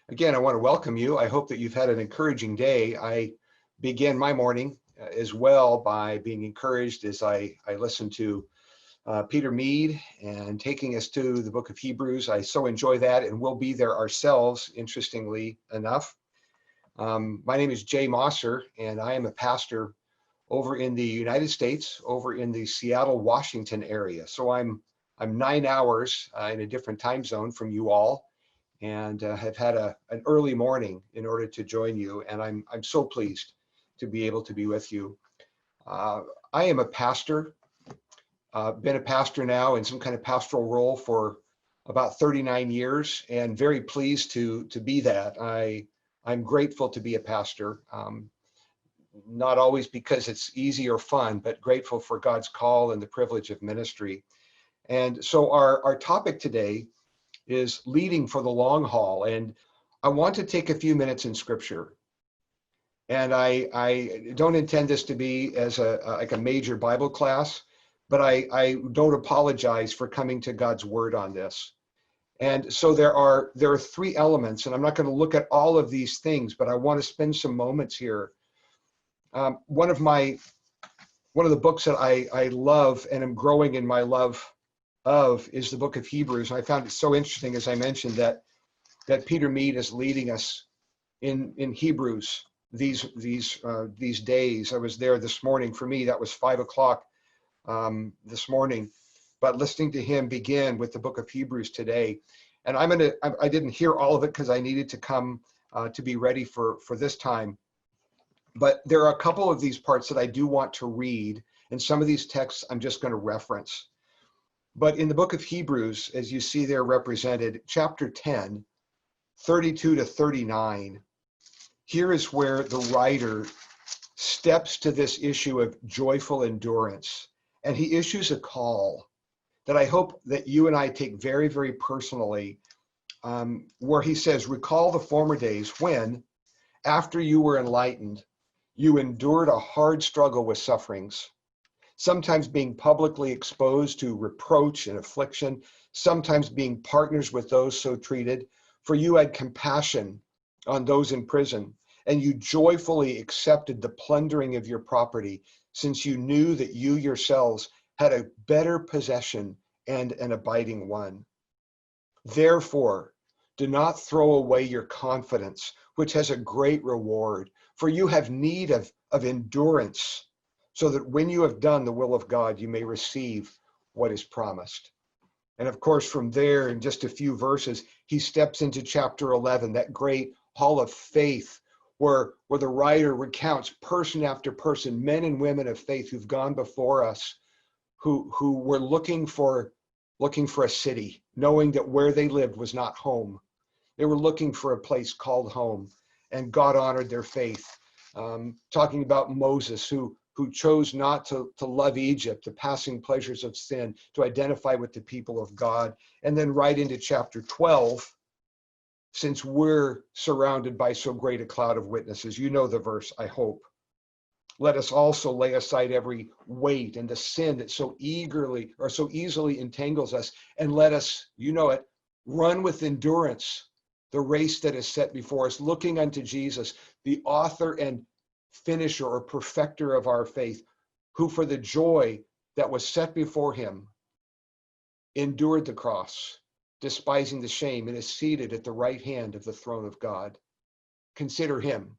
Again, I want to welcome you. I hope that you've had an encouraging day. I began my morning as well by being encouraged as I listened to Peter Mead and taking us to the book of Hebrews. I so enjoy that, and we'll be there ourselves, interestingly enough. My name is Jay Mosser, and I am a pastor over in the United States, over in the Seattle, Washington area. So I'm 9 hours in a different time zone from you all, and have had an early morning in order to join you. And I'm so pleased to be able to be with you. I am a pastor, been a pastor now in some kind of pastoral role for about 39 years, and very pleased to be that. I'm grateful to be a pastor, not always because it's easy or fun, but grateful for God's call and the privilege of ministry. And so our topic today is leading for the long haul. And I want to take a few minutes in scripture. And I don't intend this to be as like a major Bible class, but I don't apologize for coming to God's word on this. And so there are three elements, and I'm not going to look at all of these things, but I want to spend some moments here. One of the books that I love and am growing in my love of is the book of Hebrews. And I found it so interesting, as I mentioned, that Peter Mead is leading us in Hebrews these days. I was there this morning. For me, that was 5 o'clock this morning, but listening to him begin with the book of Hebrews today. And I didn't hear all of it because I needed to come to be ready for this time. But there are a couple of these parts that I do want to read, and some of these texts I'm just going to reference. But in the book of Hebrews, as you see there represented, chapter 10, 32 to 39, here is where the writer steps to this issue of joyful endurance. And he issues a call that I hope that you and I take very, very personally, where he says, recall the former days when, after you were enlightened, you endured a hard struggle with sufferings, sometimes being publicly exposed to reproach and affliction, sometimes being partners with those so treated. For you had compassion on those in prison, and you joyfully accepted the plundering of your property, since you knew that you yourselves had a better possession and an abiding one. Therefore, do not throw away your confidence, which has a great reward, for you have need of endurance, so that when you have done the will of God, you may receive what is promised. And of course, from there, in just a few verses, he steps into chapter 11, that great hall of faith, where the writer recounts person after person, men and women of faith who've gone before us, who were looking for a city, knowing that where they lived was not home. They were looking for a place called home, and God honored their faith. Talking about Moses, who chose not to love Egypt, the passing pleasures of sin, to identify with the people of God. And then right into chapter 12, since we're surrounded by so great a cloud of witnesses, you know the verse, I hope. Let us also lay aside every weight and the sin that so eagerly or so easily entangles us, and let us, you know it, run with endurance the race that is set before us, looking unto Jesus, the author and finisher or perfecter of our faith, who for the joy that was set before him endured the cross, despising the shame, and is seated at the right hand of the throne of God. Consider him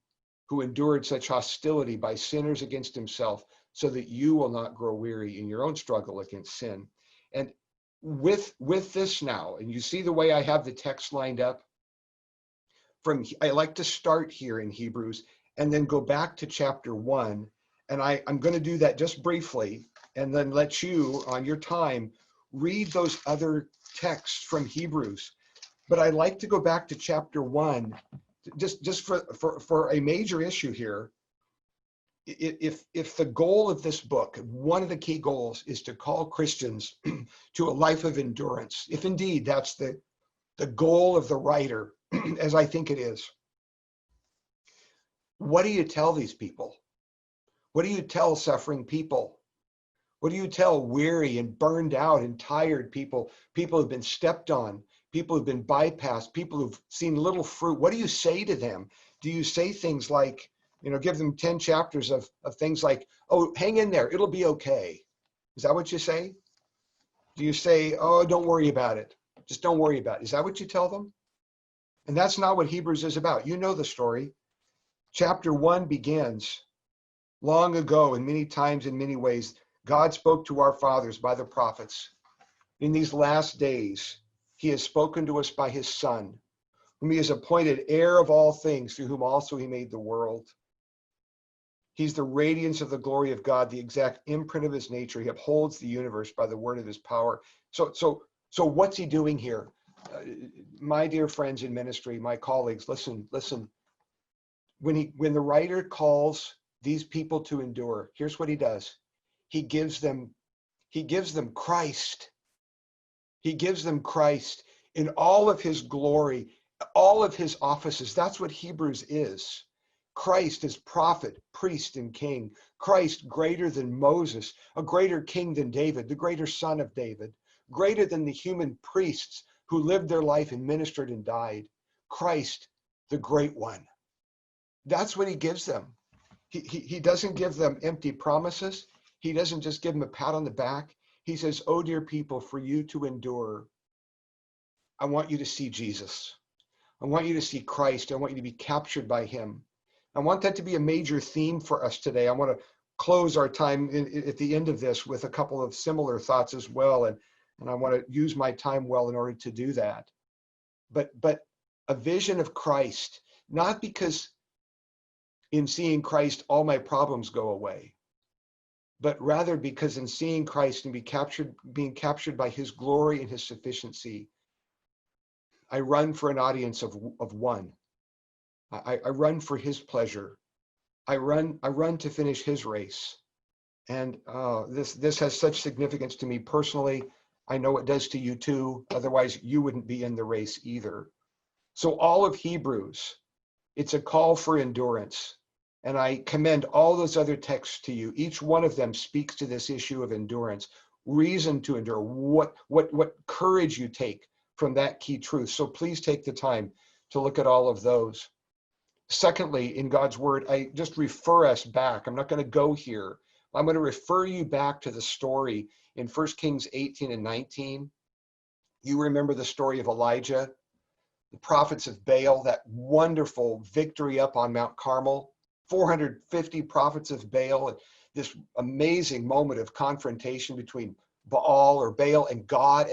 who endured such hostility by sinners against himself, so that you will not grow weary in your own struggle against sin. And with this now, and you see the way I have the text lined up, I like to start here in Hebrews and then go back to chapter 1. And I'm going to do that just briefly, and then let you, on your time, read those other texts from Hebrews. But I like to go back to chapter 1, just for a major issue here. If the goal of this book, one of the key goals, is to call Christians to a life of endurance, if indeed that's the goal of the writer, as I think it is, what do you tell these people? What do you tell suffering people? What do you tell weary and burned out and tired people, people who've been stepped on, people who've been bypassed, people who've seen little fruit. What do you say to them? Do you say things like, give them 10 chapters of things like, oh, hang in there, it'll be okay? Is that what you say? Do you say, oh, don't worry about it, just don't worry about it? Is that what you tell them? And that's not what Hebrews is about. You know the story. Chapter 1 begins long ago, and many times in many ways, God spoke to our fathers by the prophets. In these last days, he has spoken to us by his Son, whom he has appointed heir of all things, through whom also he made the world. He's the radiance of the glory of God, the exact imprint of his nature. He upholds the universe by the word of his power. So what's he doing here? My dear friends in ministry, my colleagues, listen. When the writer calls these people to endure, here's what he does. He gives them Christ. He gives them Christ in all of his glory, all of his offices. That's what Hebrews is. Christ is prophet, priest, and king. Christ greater than Moses, a greater king than David, the greater son of David, greater than the human priests who lived their life and ministered and died. Christ, the great one. That's what he gives them. He doesn't give them empty promises. He doesn't just give them a pat on the back. He says, oh, dear people, for you to endure, I want you to see Jesus. I want you to see Christ. I want you to be captured by him. I want that to be a major theme for us today. I want to close our time at the end of this with a couple of similar thoughts as well. And I want to use my time well in order to do that. But a vision of Christ, not because in seeing Christ, all my problems go away, but rather because in seeing Christ and being captured by his glory and his sufficiency, I run for an audience of one. I run for his pleasure. I run to finish his race. And this has such significance to me personally. I know it does to you too. Otherwise, you wouldn't be in the race either. So all of Hebrews, it's a call for endurance. And I commend all those other texts to you. Each one of them speaks to this issue of endurance, reason to endure, what courage you take from that key truth. So please take the time to look at all of those. Secondly, in God's word, I just refer us back. I'm not going to go here. I'm going to refer you back to the story in 1 Kings 18 and 19. You remember the story of Elijah, the prophets of Baal, that wonderful victory up on Mount Carmel. 450 prophets of Baal, and this amazing moment of confrontation between Baal and God,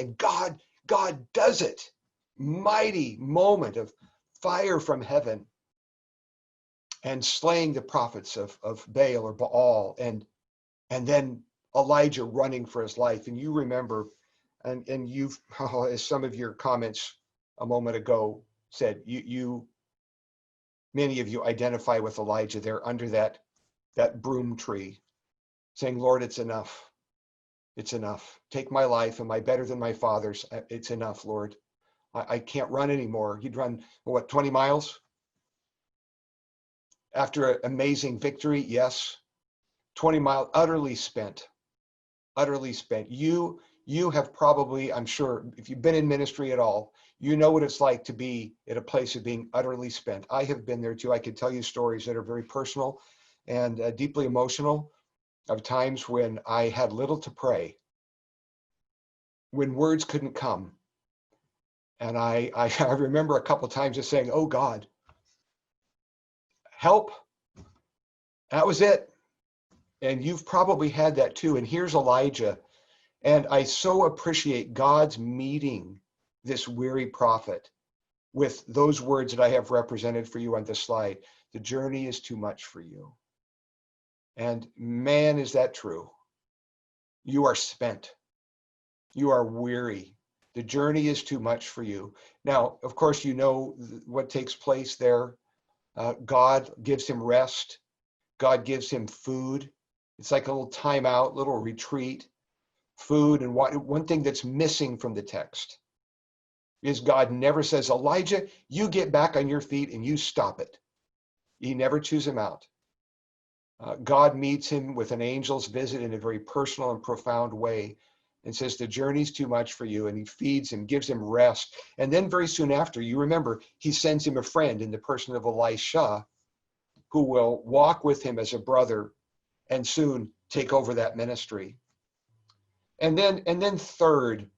God does it. Mighty moment of fire from heaven and slaying the prophets of Baal or Baal, and then Elijah running for his life. And you remember, and you've, as some of your comments a moment ago said, many of you identify with Elijah there under that broom tree, saying, Lord, it's enough. It's enough. Take my life. Am I better than my father's? It's enough, Lord. I can't run anymore. He'd run, 20 miles? After an amazing victory, yes. 20 miles, utterly spent. Utterly spent. You have probably, I'm sure, if you've been in ministry at all, you know what it's like to be at a place of being utterly spent. I have been there too. I could tell you stories that are very personal and deeply emotional of times when I had little to pray, when words couldn't come. And I remember a couple of times just saying, oh God, help. That was it. And you've probably had that too. And here's Elijah. And I so appreciate God's meeting this weary prophet with those words that I have represented for you on this slide. The journey is too much for you. And man, is that true. You are spent. You are weary. The journey is too much for you. Now, of course, you know what takes place there. God gives him rest. God gives him food. It's like a little timeout, little retreat, food. And one thing that's missing from the text is God never says, Elijah, you get back on your feet and you stop it. He never chews him out. God meets him with an angel's visit in a very personal and profound way and says, the journey's too much for you. And he feeds him, gives him rest. And then very soon after, you remember, he sends him a friend in the person of Elisha, who will walk with him as a brother and soon take over that ministry. And then third,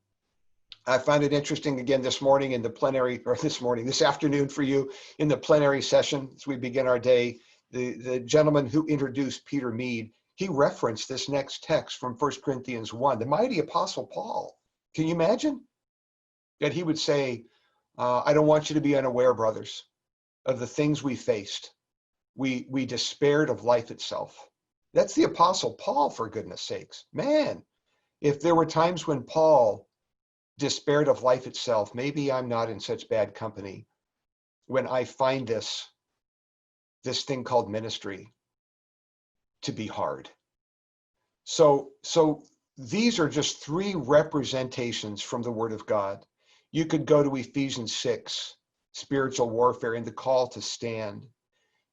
I find it interesting again this morning in the plenary, or this afternoon for you in the plenary session as we begin our day, the gentleman who introduced Peter Mead, he referenced this next text from 1 Corinthians 1, the mighty Apostle Paul. Can you imagine that he would say, I don't want you to be unaware, brothers, of the things we faced. We despaired of life itself. That's the Apostle Paul, for goodness sakes. Man, if there were times when Paul despaired of life itself, maybe I'm not in such bad company when I find this thing called ministry to be hard. So these are just three representations from the Word of God. You could go to Ephesians 6, spiritual warfare and the call to stand.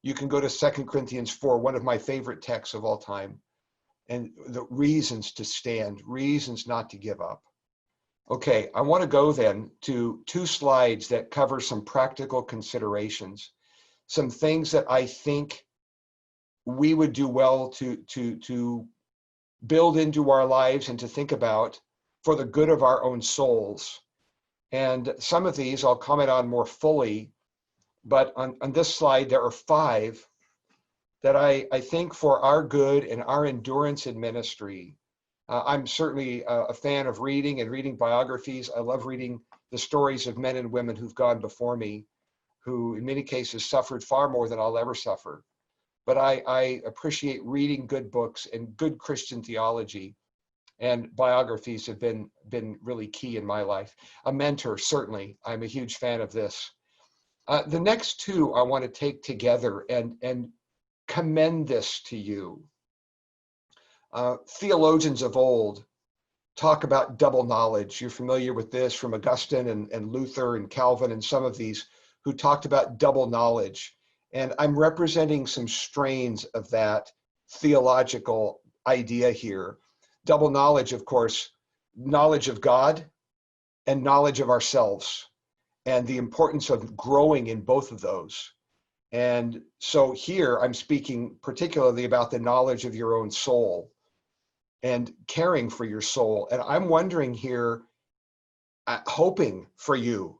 You can go to 2 Corinthians 4, one of my favorite texts of all time, and the reasons to stand, reasons not to give up. Okay, I want to go then to 2 slides that cover some practical considerations, some things that I think we would do well to build into our lives and to think about for the good of our own souls. And some of these I'll comment on more fully, but on this slide, there are 5 that I think for our good and our endurance in ministry. I'm certainly a fan of reading and reading biographies. I love reading the stories of men and women who've gone before me, who in many cases suffered far more than I'll ever suffer. But I appreciate reading good books and good Christian theology, and biographies have been really key in my life. A mentor, certainly, I'm a huge fan of this. The next 2 I want to take together and commend this to you. Theologians of old talk about double knowledge. You're familiar with this from Augustine and Luther and Calvin and some of these who talked about double knowledge. And I'm representing some strains of that theological idea here. Double knowledge, of course, knowledge of God and knowledge of ourselves, and the importance of growing in both of those. And so here I'm speaking particularly about the knowledge of your own soul and caring for your soul. And I'm wondering here, hoping for you,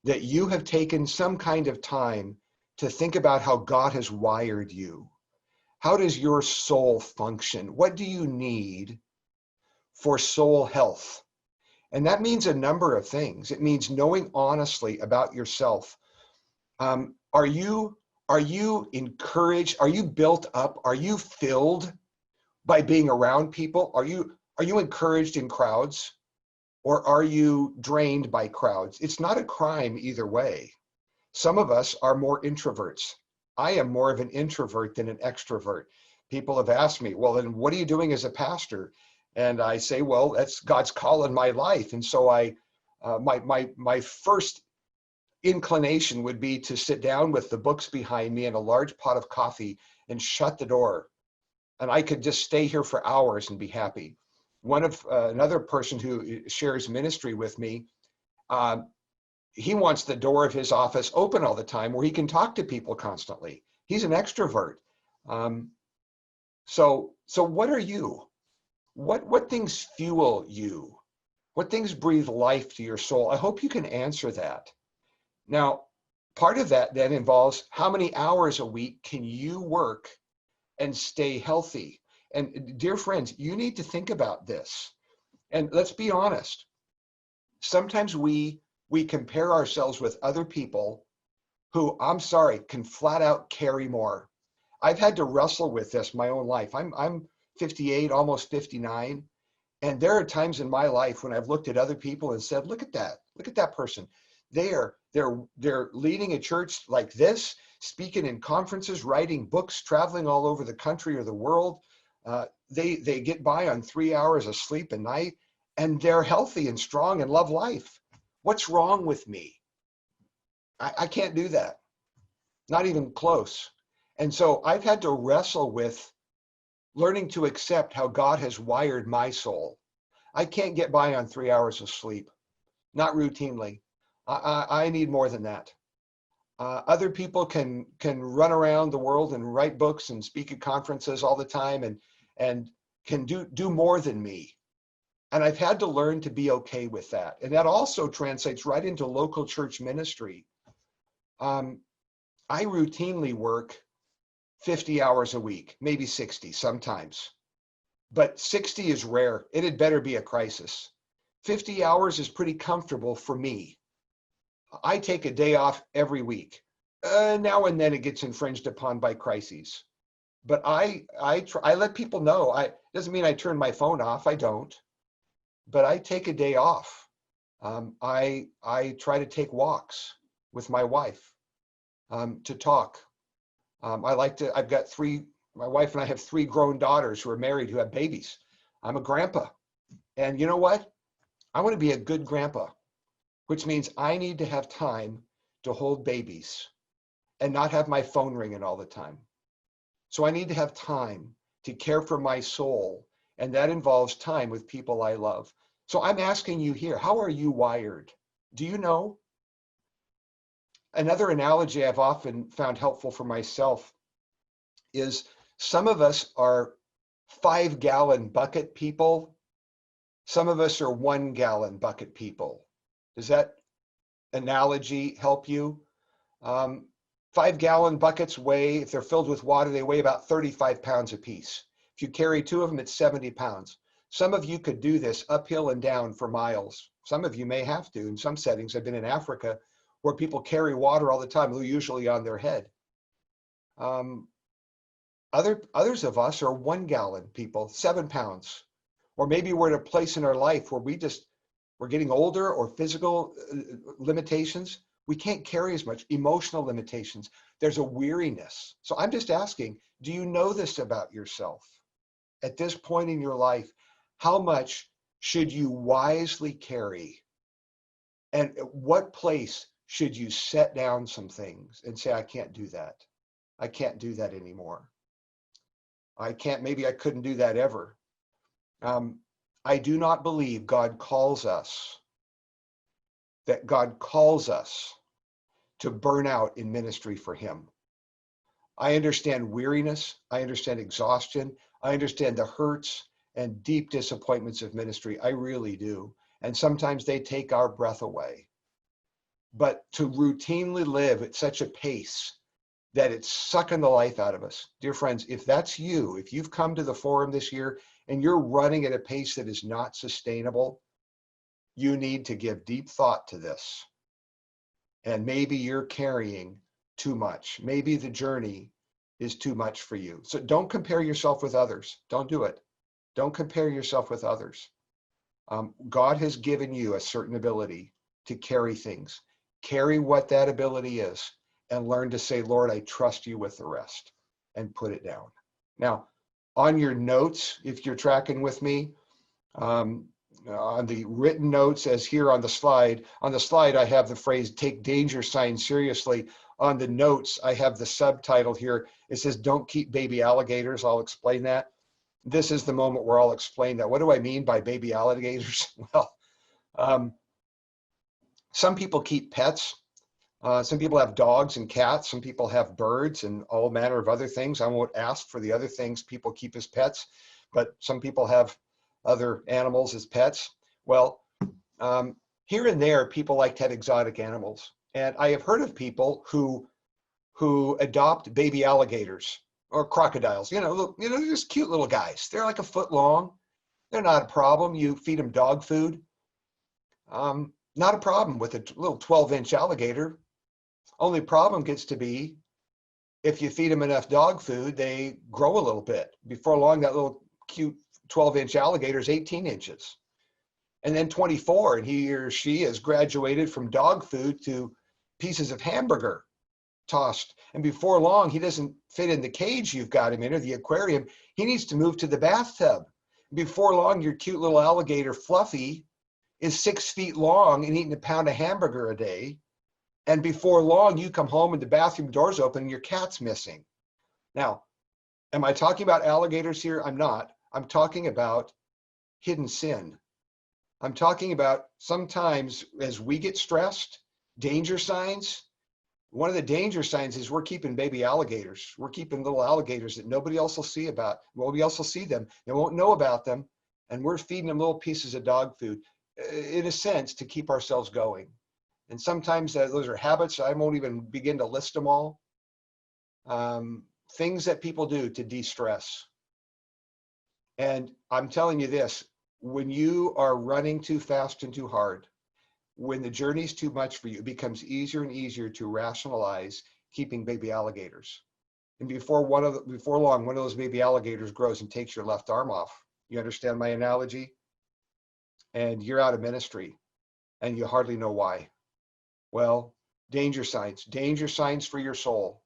that you have taken some kind of time to think about how God has wired you. How does your soul function? What do you need for soul health? And that means a number of things. It means knowing honestly about yourself. Are you encouraged? Are you built up? Are you filled by being around people? Are you encouraged in crowds, or are you drained by crowds? It's not a crime either way. Some of us are more introverts. I am more of an introvert than an extrovert. People have asked me, well, then what are you doing as a pastor? And I say, well, that's God's call in my life. And so my first inclination would be to sit down with the books behind me and a large pot of coffee and shut the door. And I could just stay here for hours and be happy. Another person who shares ministry with me, he wants the door of his office open all the time where he can talk to people constantly. He's an extrovert. So what are you? What things fuel you? What things breathe life to your soul? I hope you can answer that. Now, part of that then involves how many hours a week can you work and stay healthy? And dear friends, you need to think about this. And let's be honest. Sometimes we compare ourselves with other people who, I'm sorry, can flat out carry more. I've had to wrestle with this my own life. I'm 58, almost 59. And there are times in my life when I've looked at other people and said, look at that person. They're leading a church like this, speaking in conferences, writing books, traveling all over the country or the world. They get by on 3 hours of sleep a night, and they're healthy and strong and love life. What's wrong with me? I can't do that. Not even close. And so I've had to wrestle with learning to accept how God has wired my soul. I can't get by on 3 hours of sleep, not routinely. I need more than that. Other people can run around the world and write books and speak at conferences all the time and can do more than me. And I've had to learn to be okay with that. And that also translates right into local church ministry. I routinely work 50 hours a week, maybe 60 sometimes, but 60 is rare. It had better be a crisis. 50 hours is pretty comfortable for me. I take a day off every week. Now and then it gets infringed upon by crises. But I let people know. Doesn't mean I turn my phone off. I don't. But I take a day off. I try to take walks with my wife to talk. My wife and I have 3 grown daughters who are married, who have babies. I'm a grandpa. And you know what? I want to be a good grandpa, which means I need to have time to hold babies and not have my phone ringing all the time. So I need to have time to care for my soul, and that involves time with people I love. So I'm asking you here, how are you wired? Do you know? Another analogy I've often found helpful for myself is some of us are 5-gallon bucket people. Some of us are 1-gallon bucket people. Does that analogy help you? 5-gallon buckets weigh, if they're filled with water, they weigh about 35 pounds apiece. If you carry 2 of them, it's 70 pounds. Some of you could do this uphill and down for miles. Some of you may have to. In some settings, I've been in Africa where people carry water all the time, usually on their head. Others of us are 1-gallon people, 7 pounds. Or maybe we're at a place in our life where we're getting older, or physical limitations. We can't carry as much. Emotional limitations. There's a weariness. So I'm just asking, do you know this about yourself? At this point in your life, how much should you wisely carry? And at what place should you set down some things and say, I can't do that. I can't do that anymore. Maybe I couldn't do that ever. I do not believe God calls us to burn out in ministry for him. I understand weariness. I understand exhaustion. I understand the hurts and deep disappointments of ministry. I really do. And sometimes they take our breath away. But to routinely live at such a pace that it's sucking the life out of us. Dear friends, if that's you, if you've come to the forum this year and you're running at a pace that is not sustainable, you need to give deep thought to this. And maybe you're carrying too much. Maybe the journey is too much for you. So don't compare yourself with others. Don't do it. Don't compare yourself with others. God has given you a certain ability to carry things. Carry what that ability is and learn to say, Lord, I trust you with the rest, and put it down. Now, on your notes, if you're tracking with me, on the written notes, as here on the slide I have the phrase, take danger signs seriously. On the notes, I have the subtitle here. It says, don't keep baby alligators. I'll explain that. This is the moment where I'll explain that. What do I mean by baby alligators? Well, some people keep pets. Some people have dogs and cats. Some people have birds and all manner of other things. I won't ask for the other things people keep as pets, but some people have other animals as pets. Well, here and there, people like to have exotic animals. And I have heard of people who adopt baby alligators or crocodiles, just cute little guys. They're like a foot long. They're not a problem. You feed them dog food. Not a problem with a little 12-inch alligator. Only problem gets to be if you feed them enough dog food, they grow a little bit. Before long, that little cute 12-inch alligator is 18 inches. And then 24, and he or she has graduated from dog food to pieces of hamburger tossed. And before long, he doesn't fit in the cage you've got him in, or the aquarium. He needs to move to the bathtub. Before long, your cute little alligator Fluffy is 6 feet long and eating a pound of hamburger a day. And before long, you come home and the bathroom door's open and your cat's missing. Now, am I talking about alligators here? I'm not. I'm talking about hidden sin. I'm talking about sometimes as we get stressed, danger signs. One of the danger signs is we're keeping baby alligators. We're keeping little alligators that nobody else will see about. Nobody else will see them. They won't know about them. And we're feeding them little pieces of dog food, in a sense, to keep ourselves going. And sometimes those are habits. I won't even begin to list them all. Things that people do to de-stress. And I'm telling you this, when you are running too fast and too hard, when the journey's too much for you, it becomes easier and easier to rationalize keeping baby alligators. And before long, one of those baby alligators grows and takes your left arm off. You understand my analogy? And you're out of ministry and you hardly know why. Well, danger signs for your soul.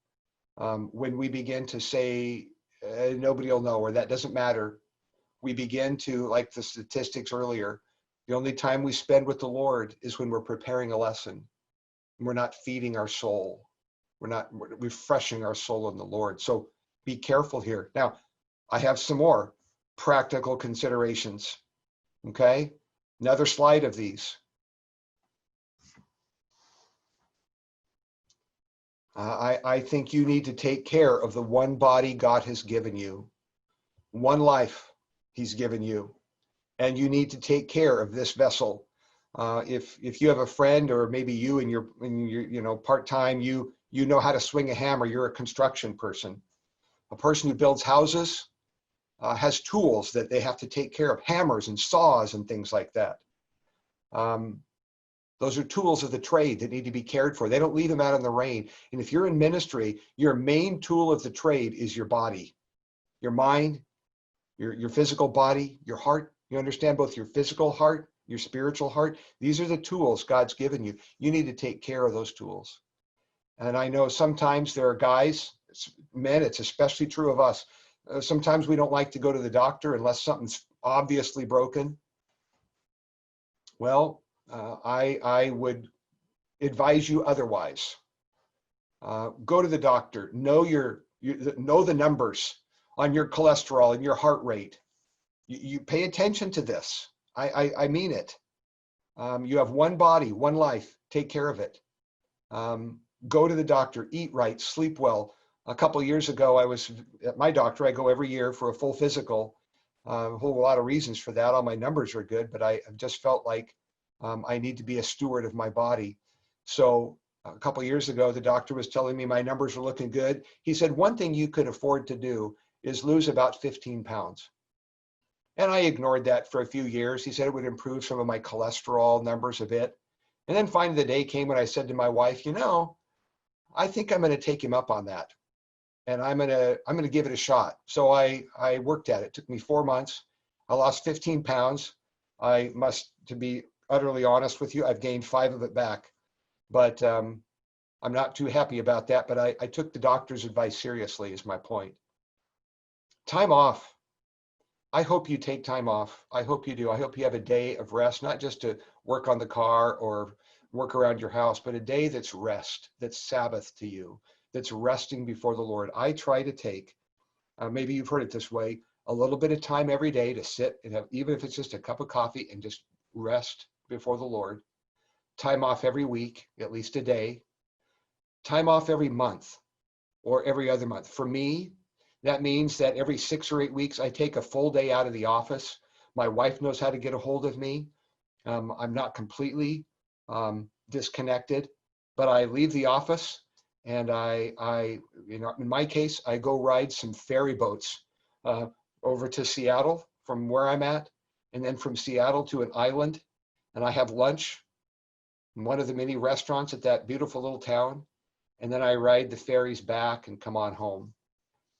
When we begin to say, nobody will know, or that doesn't matter, we begin to, like the statistics earlier, the only time we spend with the Lord is when we're preparing a lesson. We're not feeding our soul. We're not refreshing our soul in the Lord. So be careful here. Now, I have some more practical considerations. Okay? Another slide of these. I think you need to take care of the one body God has given you, one life He's given you, and you need to take care of this vessel. If you have a friend, or maybe you in your part-time, you know how to swing a hammer. You're a construction person. A person who builds houses has tools that they have to take care of, hammers and saws and things like that. Those are tools of the trade that need to be cared for. They don't leave them out in the rain. And if you're in ministry, your main tool of the trade is your body, your mind, your physical body, your heart. You understand, both your physical heart, your spiritual heart. These are the tools God's given you. You need to take care of those tools. And I know sometimes there are guys, men, it's especially true of us. Sometimes we don't like to go to the doctor unless something's obviously broken. Well, I would advise you otherwise. Go to the doctor. Know the numbers on your cholesterol and your heart rate. You pay attention to this. I mean it. You have one body, one life. Take care of it. Go to the doctor. Eat right. Sleep well. A couple of years ago, I was at my doctor. I go every year for a full physical. A whole lot of reasons for that. All my numbers are good, but I just felt like I need to be a steward of my body. So a couple of years ago, the doctor was telling me my numbers were looking good. He said, one thing you could afford to do is lose about 15 pounds. And I ignored that for a few years. He said it would improve some of my cholesterol numbers a bit. And then finally the day came when I said to my wife, I think I'm going to take him up on that. And I'm going to give it a shot. So I worked at it. It took me 4 months. I lost 15 pounds. To be utterly honest with you, I've gained 5 of it back. But I'm not too happy about that. But I took the doctor's advice seriously, is my point. Time off. I hope you take time off. I hope you do. I hope you have a day of rest, not just to work on the car or work around your house, but a day that's rest, that's Sabbath to you, that's resting before the Lord. I try to take, maybe you've heard it this way, a little bit of time every day to sit and have, even if it's just a cup of coffee, and just rest before the Lord. Time off every week, at least a day. Time off every month or every other month. For me, that means that every 6 or 8 weeks, I take a full day out of the office. My wife knows how to get a hold of me. I'm not completely disconnected, but I leave the office and in my case, I go ride some ferry boats over to Seattle from where I'm at, and then from Seattle to an island, and I have lunch in one of the many restaurants at that beautiful little town, and then I ride the ferries back and come on home.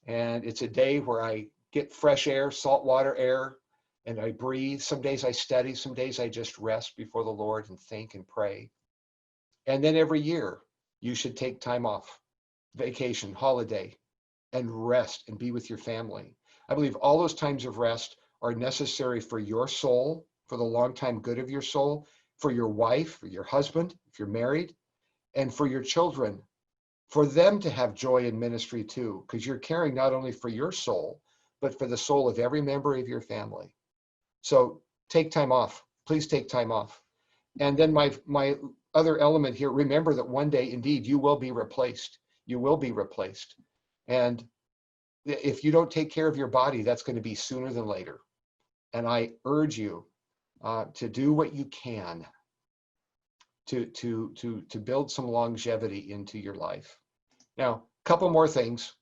And it's a day where I get fresh air, saltwater air, and I breathe. Some days I study, some days I just rest before the Lord and think and pray. And then every year, you should take time off, vacation, holiday, and rest and be with your family. I believe all those times of rest are necessary for your soul, for the long-time good of your soul, for your wife, for your husband, if you're married, and for your children, for them to have joy in ministry too, because you're caring not only for your soul, but for the soul of every member of your family. So take time off. Please take time off. And then my other element here, remember that one day, indeed, you will be replaced. You will be replaced. And if you don't take care of your body, that's going to be sooner than later. And I urge you to do what you can to build some longevity into your life. Now, a couple more things,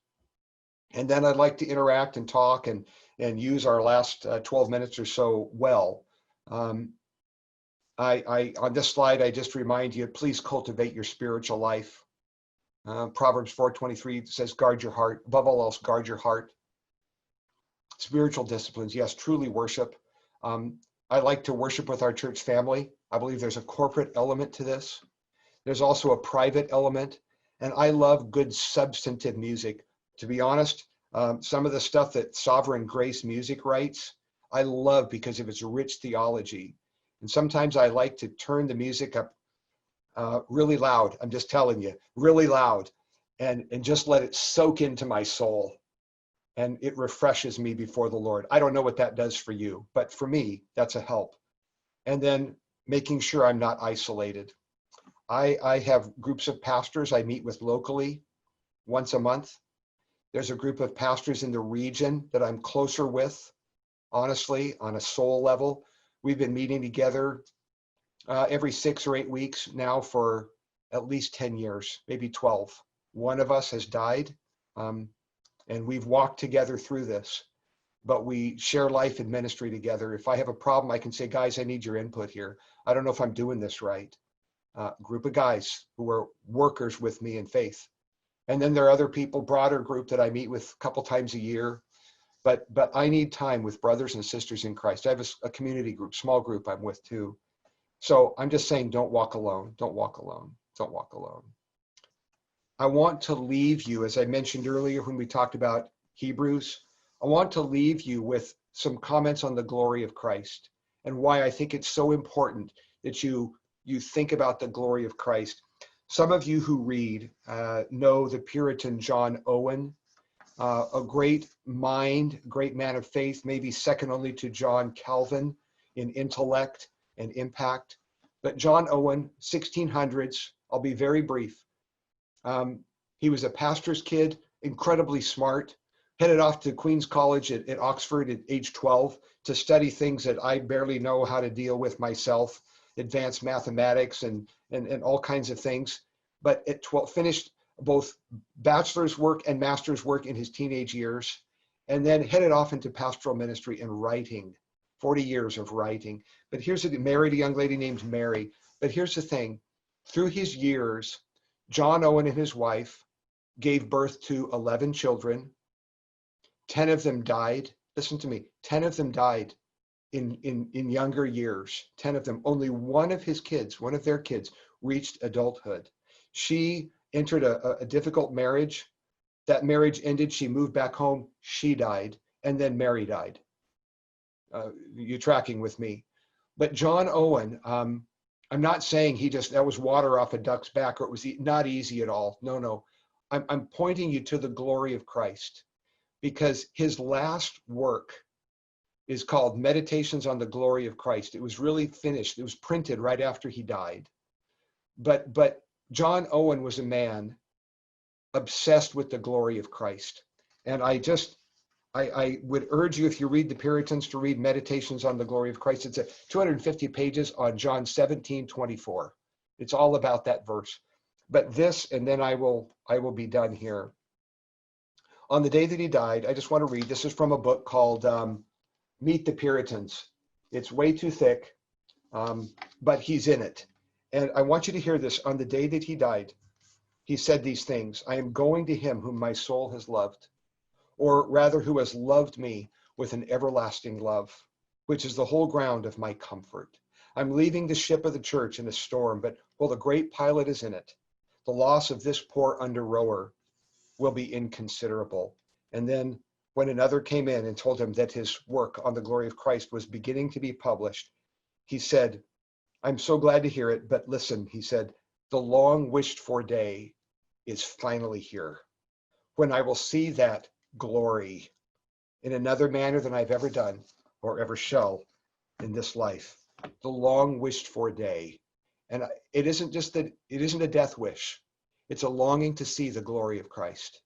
and then I'd like to interact and talk and use our last 12 minutes or so well. On this slide, I just remind you, please cultivate your spiritual life. Proverbs 4:23 says, guard your heart. Above all else, guard your heart. Spiritual disciplines, yes, truly worship. I like to worship with our church family. I believe there's a corporate element to this. There's also a private element. And I love good substantive music. To be honest, some of the stuff that Sovereign Grace Music writes, I love because of its rich theology. And sometimes I like to turn the music up really loud. I'm just telling you, really loud, and just let it soak into my soul. And it refreshes me before the Lord. I don't know what that does for you, but for me, that's a help. And then making sure I'm not isolated. I have groups of pastors I meet with locally once a month. There's a group of pastors in the region that I'm closer with, honestly, on a soul level. We've been meeting together every 6 or 8 weeks now for at least 10 years, maybe 12. One of us has died, and we've walked together through this, but we share life and ministry together. If I have a problem, I can say, guys, I need your input here. I don't know if I'm doing this right. Group of guys who are workers with me in faith. And then there are other people, broader group that I meet with a couple times a year. But I need time with brothers and sisters in Christ. I have a community group, small group I'm with too. So I'm just saying, don't walk alone. Don't walk alone. Don't walk alone. I want to leave you, as I mentioned earlier when we talked about Hebrews, I want to leave you with some comments on the glory of Christ and why I think it's so important that you think about the glory of Christ. Some of you who read know the Puritan John Owen, a great mind, great man of faith, maybe second only to John Calvin in intellect and impact. But John Owen, 1600s, I'll be very brief. He was a pastor's kid, incredibly smart, headed off to Queen's College at Oxford at age 12 to study things that I barely know how to deal with myself, advanced mathematics and all kinds of things. But at 12, finished both bachelor's work and master's work in his teenage years, and then headed off into pastoral ministry and writing, 40 years of writing. But married a young lady named Mary. But here's the thing, through his years, John Owen and his wife gave birth to 11 children. 10 of them died. Listen to me, 10 of them died in younger years, 10 of them. Only one of their kids reached adulthood. She entered a difficult marriage. That marriage ended. She moved back home. She died. And then Mary died. You're tracking with me. But John Owen, I'm not saying that was water off a duck's back, or it was not easy at all. No. I'm pointing you to the glory of Christ, because his last work is called Meditations on the Glory of Christ. It was really finished. It was printed right after he died. But John Owen was a man obsessed with the glory of Christ. And I would urge you, if you read the Puritans, to read Meditations on the Glory of Christ. It's 250 pages on John 17:24. It's all about that verse. But this, and then I will be done here. On the day that he died, I just want to read, this is from a book called Meet the Puritans. It's way too thick, but he's in it. And I want you to hear this. On the day that he died, he said these things: I am going to him whom my soul has loved, or rather who has loved me with an everlasting love, which is the whole ground of my comfort. I'm leaving the ship of the church in a storm, but while the great pilot is in it, the loss of this poor under rower will be inconsiderable. And then when another came in and told him that his work on the glory of Christ was beginning to be published, he said, I'm so glad to hear it, but listen, he said, the long wished for day is finally here, when I will see that glory in another manner than I've ever done or ever shall in this life. the long wished for day. And it isn't just that, it isn't a death wish. It's a longing to see the glory of Christ.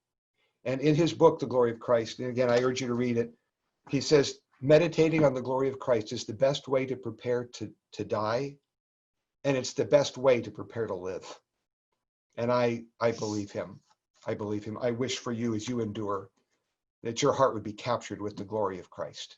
And in his book, The Glory of Christ, and again, I urge you to read it, he says, meditating on the glory of Christ is the best way to prepare to die. And it's the best way to prepare to live. And I believe him. I believe him. I wish for you as you endure that your heart would be captured with the glory of Christ.